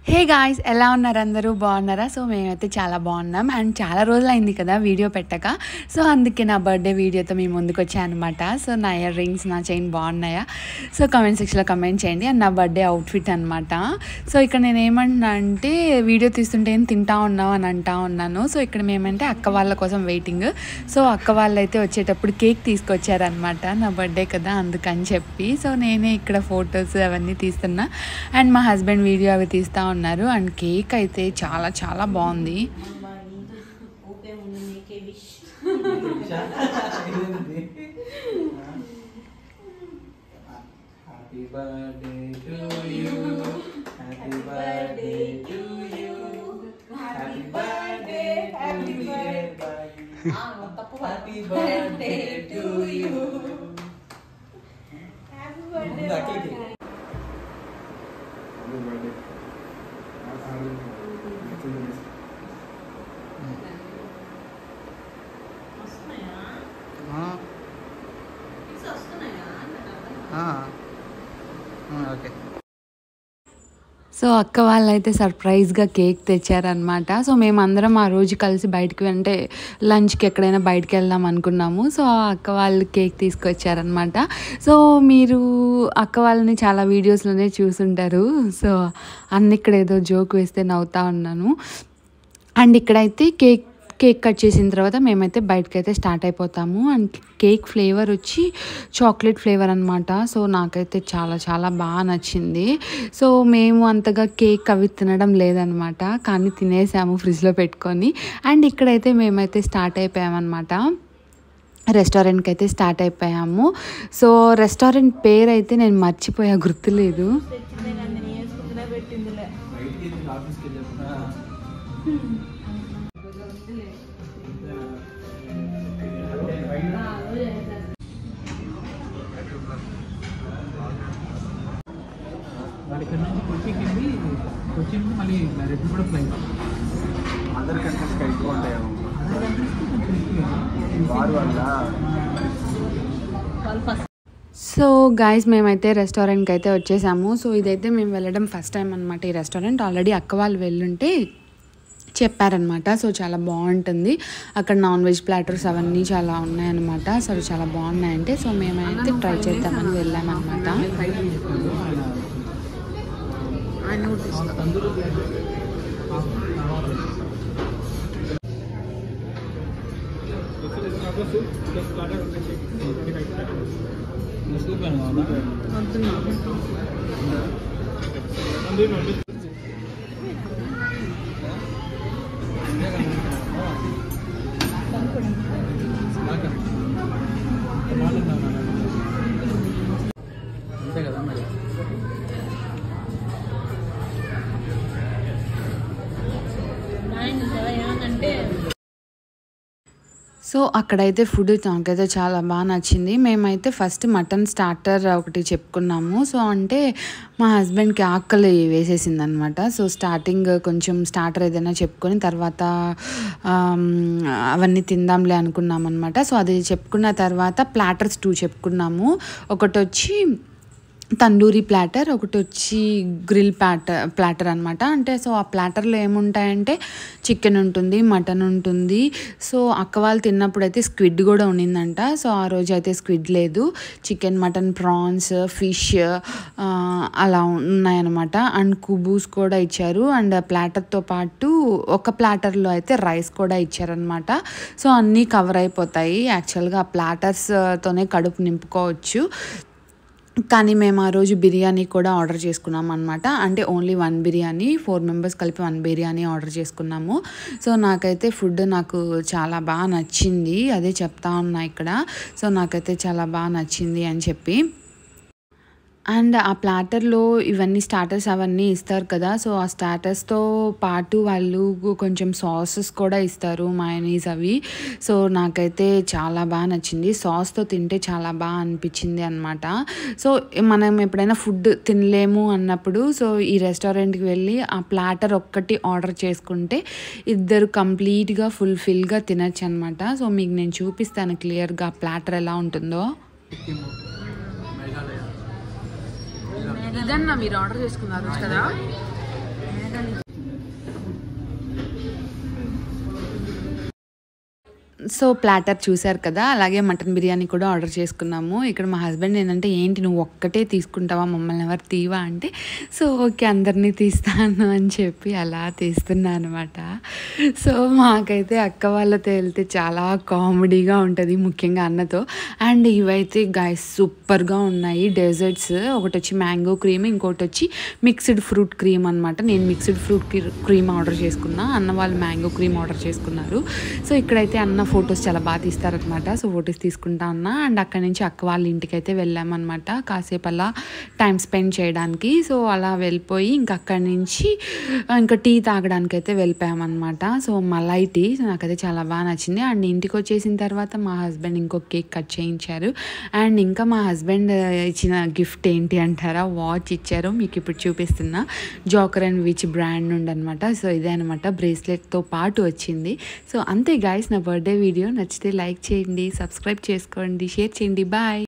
Hey guys, ఎలా ఉన్నారు? అందరూ బాగున్నారా? సో మేమైతే చాలా బాగున్నాం. అండ్ చాలా రోజులైంది కదా వీడియో పెట్టక. సో అందుకే నా బర్త్డే వీడియోతో మేము ముందుకు వచ్చాను అనమాట. సో నా ఇయర్ రింగ్స్, నా చైన్ బాగున్నాయా? సో కామెంట్ సెక్షన్లో కమెంట్ చేయండి. అండ్ నా బర్త్డే అవుట్ఫిట్ అనమాట. సో ఇక్కడ నేను ఏమంటున్నా అంటే, వీడియో తీస్తుంటే ఏం తింటా ఉన్నావు అని అంటా ఉన్నాను. సో ఇక్కడ మేమంటే అక్క వాళ్ళ కోసం వెయిటింగ్. సో అక్క వాళ్ళు అయితే వచ్చేటప్పుడు కేక్ తీసుకొచ్చారనమాట. నా బర్త్డే కదా అందుకని చెప్పి. సో నేనే ఇక్కడ ఫొటోస్ అవన్నీ తీస్తున్నా. అండ్ మా హస్బెండ్ వీడియో అవి తీస్తూ ఉన్నారు. అండ్ కేక్ అయితే చాలా చాలా బాగుంది. సో అక్క వాళ్ళైతే సర్ప్రైజ్గా కేక్ తెచ్చారనమాట. సో మేమందరం ఆ రోజు కలిసి బయటకు అంటే లంచ్కి ఎక్కడైనా బయటకు వెళ్దాం అనుకున్నాము. సో అక్క వాళ్ళు కేక్ తీసుకొచ్చారనమాట. సో మీరు అక్క వాళ్ళని చాలా వీడియోస్లోనే చూసుంటారు. సో ఇక్కడ ఏదో జోక్ వేస్తే నవ్వుతా ఉన్నాను. అండ్ ఇక్కడైతే కేక్ కట్ చేసిన తర్వాత మేమైతే బయటకైతే స్టార్ట్ అయిపోతాము. అండ్ కేక్ ఫ్లేవర్ వచ్చి చాక్లెట్ ఫ్లేవర్ అనమాట. సో నాకైతే చాలా చాలా బాగా నచ్చింది. సో మేము అంతగా కేక్ అవి తినడం లేదనమాట, కానీ తినేసాము ఫ్రిడ్జ్లో పెట్టుకొని. అండ్ ఇక్కడైతే మేమైతే స్టార్ట్ అయిపోయామన్నమాట. రెస్టారెంట్కి అయితే స్టార్ట్ అయిపోయాము. సో రెస్టారెంట్ పేరు అయితే నేను మర్చిపోయా, గుర్తులేదు. ఇక్కడ నుంచి కొచ్చికి వెళ్ళి కొచ్చి నుంచి మళ్ళీ రెడ్డి కూడా ఫ్లైట్ అదర్ కంట్రీస్కి ఎక్కువ ఉంటాయేమో. సో గాయస్, మేమైతే రెస్టారెంట్కి అయితే వచ్చేసాము. సో ఇదైతే మేము వెళ్ళడం ఫస్ట్ టైం అనమాట. ఈ రెస్టారెంట్ ఆల్రెడీ అక్క వాళ్ళు వెళ్ళుంటే చెప్పారనమాట. సో చాలా బాగుంటుంది అక్కడ, నాన్ వెజ్ ప్లాటర్స్ అవన్నీ చాలా ఉన్నాయన్నమాట. సో చాలా బాగున్నాయంటే సో మేమైతే ట్రై చేద్దామని వెళ్ళామన్నమాట. అంతే కదా మరి. సో అక్కడైతే ఫుడ్ నాకైతే చాలా బాగా నచ్చింది. మేమైతే ఫస్ట్ మటన్ స్టార్టర్ ఒకటి చెప్పుకున్నాము. సో అంటే మా హస్బెండ్కి ఆకలి వేసేసింది అనమాట. సో స్టార్టింగ్ కొంచెం స్టార్టర్ ఏదైనా చెప్పుకొని తర్వాత అవన్నీ తిందాంలే అనుకున్నాం అనమాట. సో అది చెప్పుకున్న తర్వాత ప్లాటర్స్ 2 చెప్పుకున్నాము. ఒకటి వచ్చి తందూరి ప్లాటర్, ఒకటి వచ్చి గ్రిల్ ప్లాటర్ అనమాట. అంటే సో ఆ ప్లాటర్లో ఏముంటాయంటే చికెన్ ఉంటుంది, మటన్ ఉంటుంది. సో అక్క వాళ్ళు తిన్నప్పుడు అయితే స్క్విడ్ కూడా ఉండిందంట. సో ఆ రోజు అయితే స్క్విడ్ లేదు, చికెన్, మటన్, ప్రాన్స్, ఫిష్ అలా ఉన్నాయన్నమాట. అండ్ కుబూస్ కూడా ఇచ్చారు. అండ్ ప్లాటర్తో పాటు ఒక ప్లాటర్లో అయితే రైస్ కూడా ఇచ్చారనమాట. సో అన్నీ కవర్ అయిపోతాయి. యాక్చువల్గా ఆ ప్లాటర్స్తోనే కడుపు నింపుకోవచ్చు. కానీ మేము ఆ రోజు బిర్యానీ కూడా ఆర్డర్ చేసుకున్నాం అనమాట. అంటే ఓన్లీ 1 బిర్యానీ, 4 మెంబర్స్ కలిపి 1 బిర్యానీ ఆర్డర్ చేసుకున్నాము. సో నాకైతే ఫుడ్ నాకు చాలా బాగా నచ్చింది, అదే చెప్తా ఉన్నా ఇక్కడ. సో నాకైతే చాలా బాగా నచ్చింది అని చెప్పి. అండ్ ఆ ప్లాటర్లో ఇవన్నీ స్టార్టర్స్ అవన్నీ ఇస్తారు కదా. సో ఆ స్టార్టర్స్తో పాటు వాళ్ళు కొంచెం సాసెస్ కూడా ఇస్తారు, మయోనీస్ అవి. సో నాకైతే చాలా బాగా నచ్చింది. సాస్తో తింటే చాలా బాగా అనిపించింది అనమాట. సో మనం ఎప్పుడైనా ఫుడ్ తినలేము అన్నప్పుడు సో ఈ రెస్టారెంట్కి వెళ్ళి ఆ ప్లాటర్ ఒక్కటి ఆర్డర్ చేసుకుంటే ఇద్దరు కంప్లీట్గా ఫుల్ఫిల్గా తినచ్చు అనమాట. సో మీకు నేను చూపిస్తాను క్లియర్గా ప్లాటర్ ఎలా ఉంటుందో. ఇదన్నా మీరు ఆర్డర్ చేసుకున్నారు కదా. సో ప్లాటర్ చూశారు కదా, అలాగే మటన్ బిర్యానీ కూడా ఆర్డర్ చేసుకున్నాము. ఇక్కడ మా హస్బెండ్ ఏంటంటే, ఏంటి నువ్వు ఒక్కటే తీసుకుంటావా, మమ్మల్ని ఎవరు తీవా అంటే, సో ఓకే అందరినీ తీస్తాను అని చెప్పి అలా తీస్తున్నా అనమాట. సో మాకైతే అక్క వాళ్ళతో వెళ్తే చాలా కామెడీగా ఉంటుంది, ముఖ్యంగా అన్నతో. అండ్ ఇవైతే గైస్ సూపర్గా ఉన్నాయి డెజర్ట్స్. ఒకటి వచ్చి మ్యాంగో క్రీమ్, ఇంకోటి వచ్చి మిక్స్డ్ ఫ్రూట్ క్రీమ్ అనమాట. నేను మిక్స్డ్ ఫ్రూట్ క్రీమ్ ఆర్డర్ చేసుకున్నా, అన్న వాళ్ళు మ్యాంగో క్రీమ్ ఆర్డర్ చేసుకున్నారు. సో ఇక్కడైతే అన్న ఫొటోస్ చాలా బాగా తీస్తారనమాట. సో ఫొటోస్ తీసుకుంటా ఉన్నా. అండ్ అక్కడి నుంచి అక్క వాళ్ళ ఇంటికి అయితే వెళ్ళామన్నమాట, కాసేపు అలా టైం స్పెండ్ చేయడానికి. సో అలా వెళ్ళిపోయి ఇంకా అక్కడి నుంచి ఇంకా టీ తాగడానికి అయితే వెళ్ళిపోయామన్నమాట. సో మలై టీ నాకైతే చాలా బాగా నచ్చింది. అండ్ ఇంటికి వచ్చేసిన తర్వాత మా హస్బెండ్ ఇంకో కేక్ కట్ చేయించారు. అండ్ ఇంకా మా హస్బెండ్ ఇచ్చిన గిఫ్ట్ ఏంటి అంటారా, వాచ్ ఇచ్చారు. మీకు ఇప్పుడు చూపిస్తున్నా, జోకర్ అండ్ విచ్ బ్రాండ్ నుండి అనమాట. సో ఇదే అనమాట, బ్రేస్లెట్తో పాటు వచ్చింది. సో అంతే గైస్, నా బర్త్డే వీడియో నచ్చితే లైక్ చేయండి, సబ్స్క్రైబ్ చేసుకోండి, షేర్ చేయండి. బాయ్.